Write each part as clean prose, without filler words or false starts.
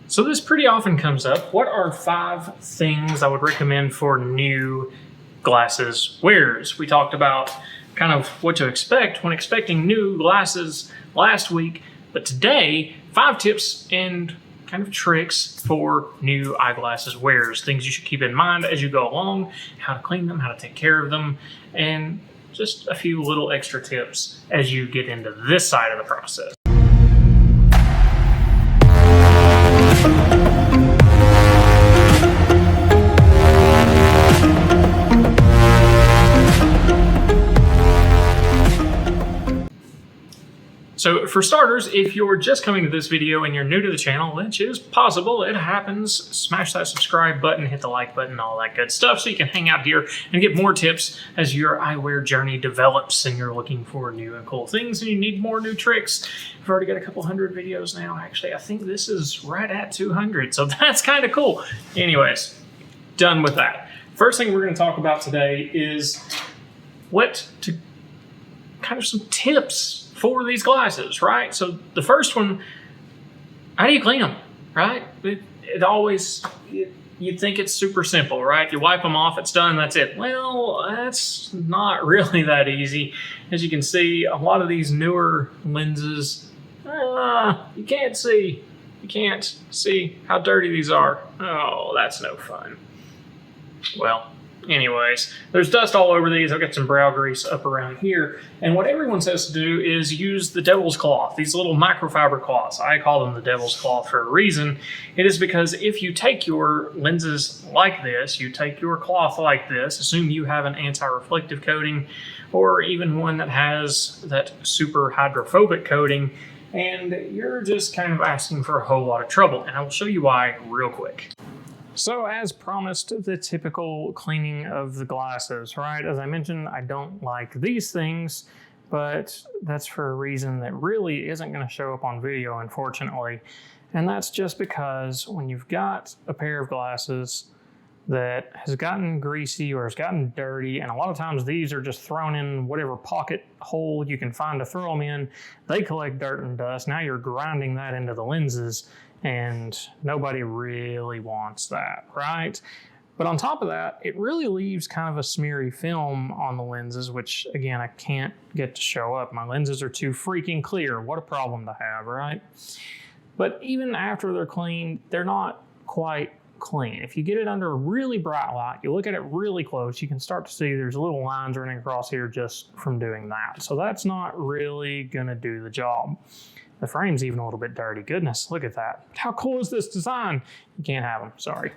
So this pretty often comes up. What are 5 things I would recommend for new glasses wearers? We talked about kind of what to expect when expecting new glasses last week, but today, 5 tips and kind of tricks for new eyeglasses wearers. Things you should keep in mind as you go along, how to clean them, how to take care of them, and just a few little extra tips as you get into this side of the process. So for starters, if you're just coming to this video and you're new to the channel, which is possible, it happens, smash that subscribe button, hit the like button, all that good stuff, so you can hang out here and get more tips as your eyewear journey develops and you're looking for new and cool things and you need more new tricks. I've already got a couple hundred videos now. Actually, I think this is right at 200, so that's kind of cool. Anyways, done with that. First thing we're going to talk about today is kind of some tips for these glasses, right? So the first one, how do you clean them, right? You'd think it's super simple, right? You wipe them off, it's done, that's it. Well, that's not really that easy. As you can see, a lot of these newer lenses, you can't see how dirty these are. Oh, that's no fun. Well, anyways, there's dust all over these. I've got some brow grease up around here. And what everyone says to do is use the devil's cloth, these little microfiber cloths. I call them the devil's cloth for a reason. It is because if you take your lenses like this, you take your cloth like this, assume you have an anti-reflective coating or even one that has that super hydrophobic coating, and you're just kind of asking for a whole lot of trouble. And I will show you why real quick. So as promised, the typical cleaning of the glasses, right? As I mentioned, I don't like these things, but that's for a reason that really isn't going to show up on video, unfortunately. And that's just because when you've got a pair of glasses that has gotten greasy or has gotten dirty, and a lot of times these are just thrown in whatever pocket hole you can find to throw them in, they collect dirt and dust. Now you're grinding that into the lenses, and nobody really wants that, right? But on top of that, it really leaves kind of a smeary film on the lenses, which again, I can't get to show up. My lenses are too freaking clear. What a problem to have, right? But even after they're cleaned, they're not quite clean. If you get it under a really bright light, you look at it really close, you can start to see there's little lines running across here just from doing that. So that's not really gonna do the job. The frame's even a little bit dirty. Goodness, look at that. How cool is this design? You can't have them, sorry.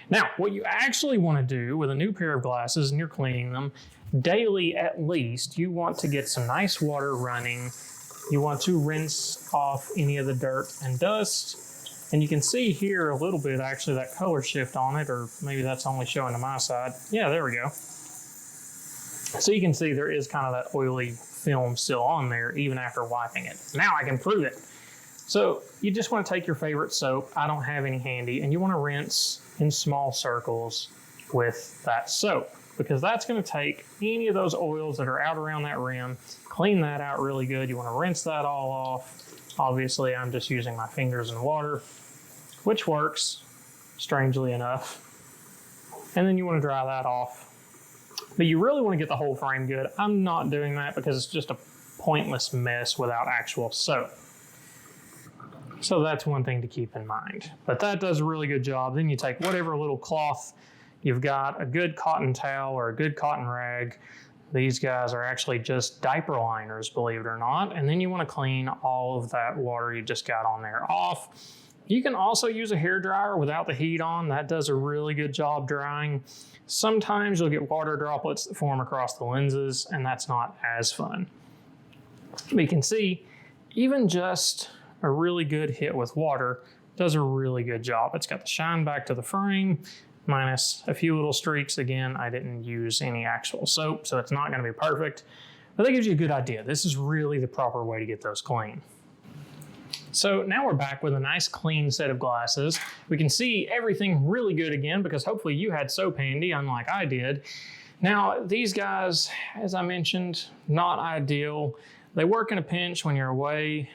Now, what you actually want to do with a new pair of glasses and you're cleaning them daily at least, you want to get some nice water running. You want to rinse off any of the dirt and dust. And you can see here a little bit, actually, that color shift on it, or maybe that's only showing to my side. Yeah, there we go. So you can see there is kind of that oily film still on there even after wiping it. Now I can prove it. So you just want to take your favorite soap. I don't have any handy, and you want to rinse in small circles with that soap, because that's going to take any of those oils that are out around that rim, clean that out really good. You want to rinse that all off. Obviously, I'm just using my fingers and water, which works, strangely enough. And then you want to dry that off. But you really want to get the whole frame good. I'm not doing that because it's just a pointless mess without actual soap. So that's one thing to keep in mind. But that does a really good job. Then you take whatever little cloth you've got, a good cotton towel or a good cotton rag. These guys are actually just diaper liners, believe it or not. And then you want to clean all of that water you just got on there off. You can also use a hairdryer without the heat on. That does a really good job drying. Sometimes you'll get water droplets that form across the lenses, and that's not as fun. But you can see, even just a really good hit with water does a really good job. It's got the shine back to the frame, minus a few little streaks. Again, I didn't use any actual soap, so it's not going to be perfect. But that gives you a good idea. This is really the proper way to get those clean. So now we're back with a nice clean set of glasses. We can see everything really good again because hopefully you had soap handy, unlike I did. Now these guys, as I mentioned, not ideal. They work in a pinch when you're away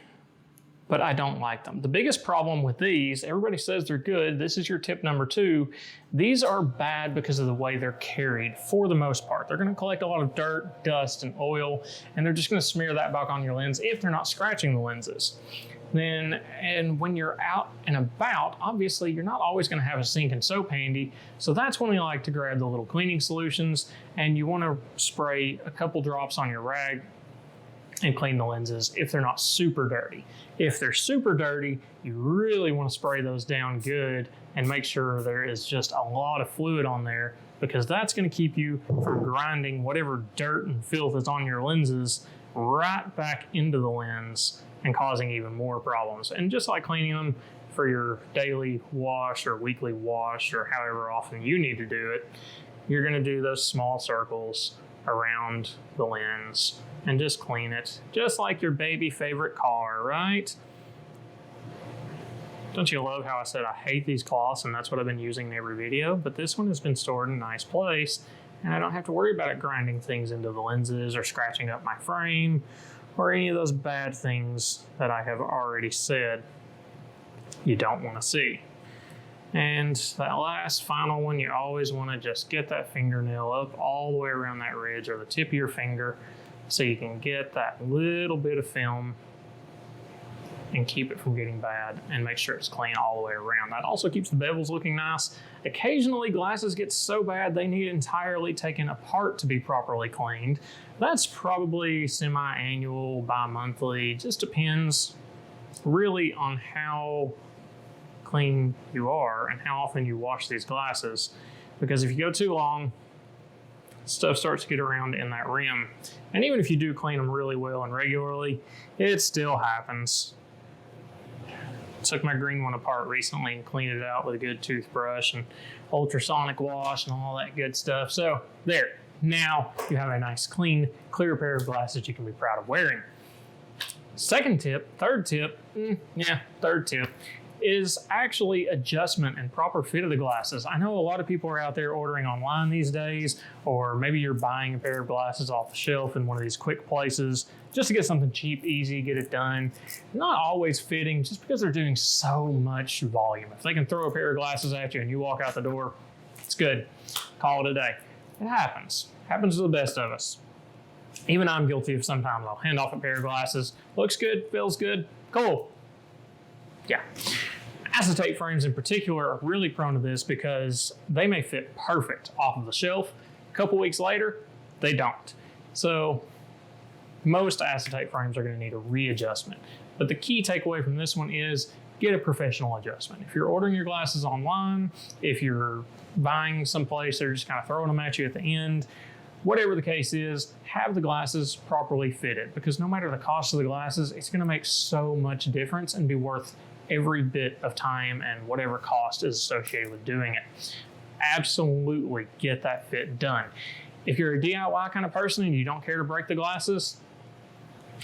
but I don't like them. The biggest problem with these, everybody says they're good. This is your tip number 2. These are bad because of the way they're carried for the most part. They're gonna collect a lot of dirt, dust, and oil, and they're just gonna smear that back on your lens if they're not scratching the lenses. And when you're out and about, obviously you're not always gonna have a sink and soap handy. So that's when we like to grab the little cleaning solutions, and you wanna spray a couple drops on your rag and clean the lenses if they're not super dirty. If they're super dirty, you really want to spray those down good and make sure there is just a lot of fluid on there, because that's going to keep you from grinding whatever dirt and filth is on your lenses right back into the lens and causing even more problems. And just like cleaning them for your daily wash or weekly wash or however often you need to do it, you're going to do those small circles around the lens and just clean it, just like your baby favorite car, right? Don't you love how I said I hate these cloths and that's what I've been using in every video? But this one has been stored in a nice place and I don't have to worry about it grinding things into the lenses or scratching up my frame or any of those bad things that I have already said you don't want to see. And that last final one, you always want to just get that fingernail up all the way around that ridge or the tip of your finger so you can get that little bit of film and keep it from getting bad and make sure it's clean all the way around. That also keeps the bevels looking nice. Occasionally glasses get so bad they need entirely taken apart to be properly cleaned. That's probably semi-annual, bi-monthly, just depends really on how clean you are and how often you wash these glasses, because if you go too long, stuff starts to get around in that rim. And even if you do clean them really well and regularly, it still happens. Took my green one apart recently and cleaned it out with a good toothbrush and ultrasonic wash and all that good stuff. So there, now you have a nice clean, clear pair of glasses you can be proud of wearing. Third tip is actually adjustment and proper fit of the glasses. I know a lot of people are out there ordering online these days, or maybe you're buying a pair of glasses off the shelf in one of these quick places just to get something cheap, easy, get it done. Not always fitting just because they're doing so much volume. If they can throw a pair of glasses at you and you walk out the door, it's good. Call it a day. It happens. Happens to the best of us. Even I'm guilty of sometimes I'll hand off a pair of glasses. Looks good, feels good, cool. Yeah. Acetate frames in particular are really prone to this because they may fit perfect off of the shelf. A couple weeks later, they don't. So most acetate frames are going to need a readjustment. But the key takeaway from this one is get a professional adjustment. If you're ordering your glasses online, if you're buying someplace, they're just kind of throwing them at you at the end, whatever the case is, have the glasses properly fitted, because no matter the cost of the glasses, it's going to make so much difference and be worth every bit of time and whatever cost is associated with doing it. Absolutely get that fit done. If you're a DIY kind of person and you don't care to break the glasses,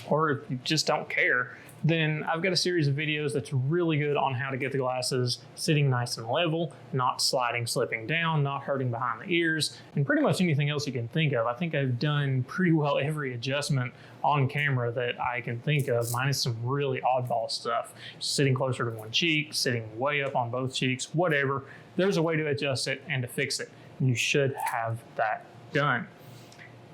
or if you just don't care, then I've got a series of videos that's really good on how to get the glasses sitting nice and level, not sliding, slipping down, not hurting behind the ears, and pretty much anything else you can think of. I think I've done pretty well every adjustment on camera that I can think of, minus some really oddball stuff. Sitting closer to one cheek, sitting way up on both cheeks, whatever. There's a way to adjust it and to fix it. You should have that done.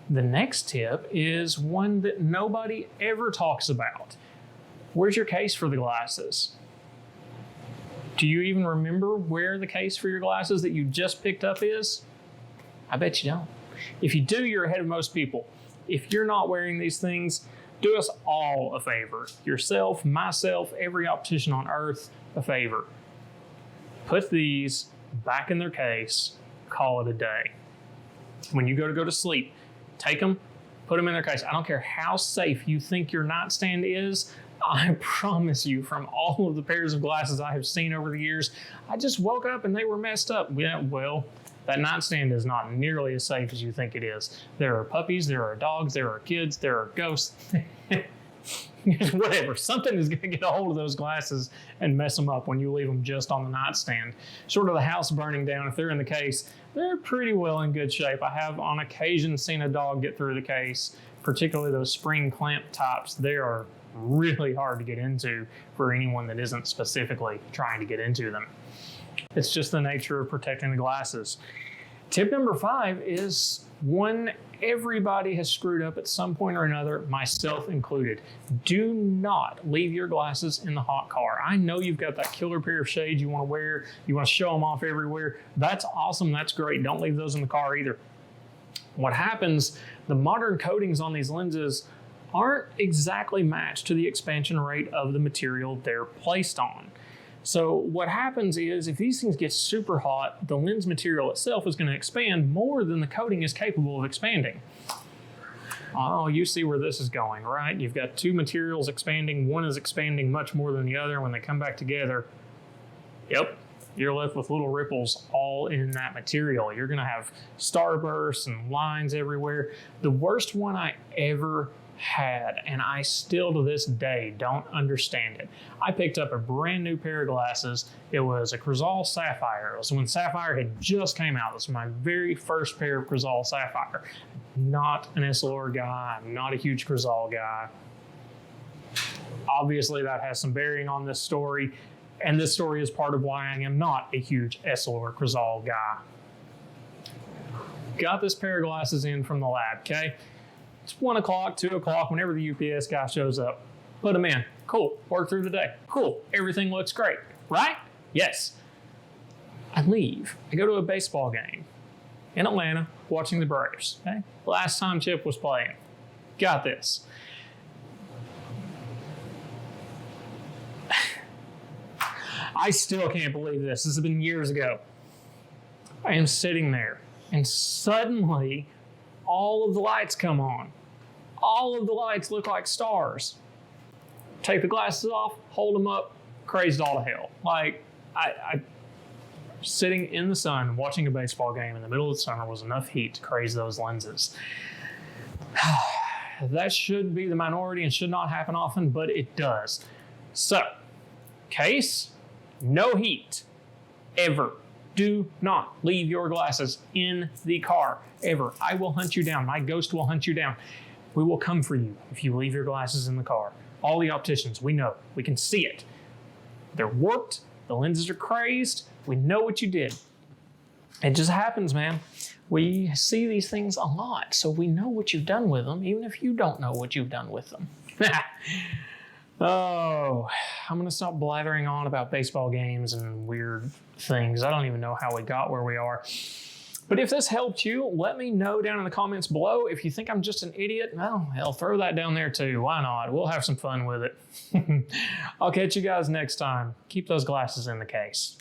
The next tip is one that nobody ever talks about. Where's your case for the glasses? Do you even remember where the case for your glasses that you just picked up is? I bet you don't. If you do, you're ahead of most people. If you're not wearing these things, do us all a favor. Yourself, myself, every optician on earth, a favor. Put these back in their case, call it a day. When you go to sleep, take them, put them in their case. I don't care how safe you think your nightstand is. I promise you, from all of the pairs of glasses I have seen over the years, I just woke up and they were messed up. Yeah, well, that nightstand is not nearly as safe as you think it is. There are puppies, there are dogs, there are kids, there are ghosts. Whatever, something is going to get a hold of those glasses and mess them up when you leave them just on the nightstand. Short of the house burning down, if they're in the case, they're pretty well in good shape. I have on occasion seen a dog get through the case, particularly those spring clamp tops. They are really hard to get into for anyone that isn't specifically trying to get into them. It's just the nature of protecting the glasses. Tip number 5 is one everybody has screwed up at some point or another, myself included. Do not leave your glasses in the hot car. I know you've got that killer pair of shades you want to wear. You want to show them off everywhere. That's awesome. That's great. Don't leave those in the car either. What happens, the modern coatings on these lenses aren't exactly matched to the expansion rate of the material they're placed on. So what happens is if these things get super hot, the lens material itself is going to expand more than the coating is capable of expanding. Oh, you see where this is going, right? You've got two materials expanding. One is expanding much more than the other. When they come back together, yep, you're left with little ripples all in that material. You're going to have starbursts and lines everywhere. The worst one I ever had, and I still to this day don't understand it. I picked up a brand new pair of glasses. It was a Crizal Sapphire. It was when Sapphire had just came out. This was my very first pair of Crizal Sapphire. Not an Essilor guy. I'm not a huge Crizal guy. Obviously that has some bearing on this story, and this story is part of why I am not a huge Essilor Crizal guy. Got this pair of glasses in from the lab, okay? It's 1 o'clock, 2 o'clock, whenever the UPS guy shows up. Put them in. Cool. Work through the day. Cool. Everything looks great. Right? Yes. I leave. I go to a baseball game in Atlanta watching the Braves. Okay? Last time Chip was playing. Got this. I still can't believe this. This has been years ago. I am sitting there, and suddenly all of the lights come on. All of the lights look like stars. Take the glasses off, hold them up, crazed all to hell. Like, I sitting in the sun watching a baseball game in the middle of the summer was enough heat to craze those lenses. That should be the minority and should not happen often, but it does. So, case, no heat, ever. Do not leave your glasses in the car, ever. I will hunt you down. My ghost will hunt you down. We will come for you if you leave your glasses in the car. All the opticians, we know. We can see it. They're warped. The lenses are crazed. We know what you did. It just happens, man. We see these things a lot, so we know what you've done with them, even if you don't know what you've done with them. Oh, I'm going to stop blathering on about baseball games and weird things. I don't even know how we got where we are. But if this helped you, let me know down in the comments below. If you think I'm just an idiot, well, hell, throw that down there too. Why not? We'll have some fun with it. I'll catch you guys next time. Keep those glasses in the case.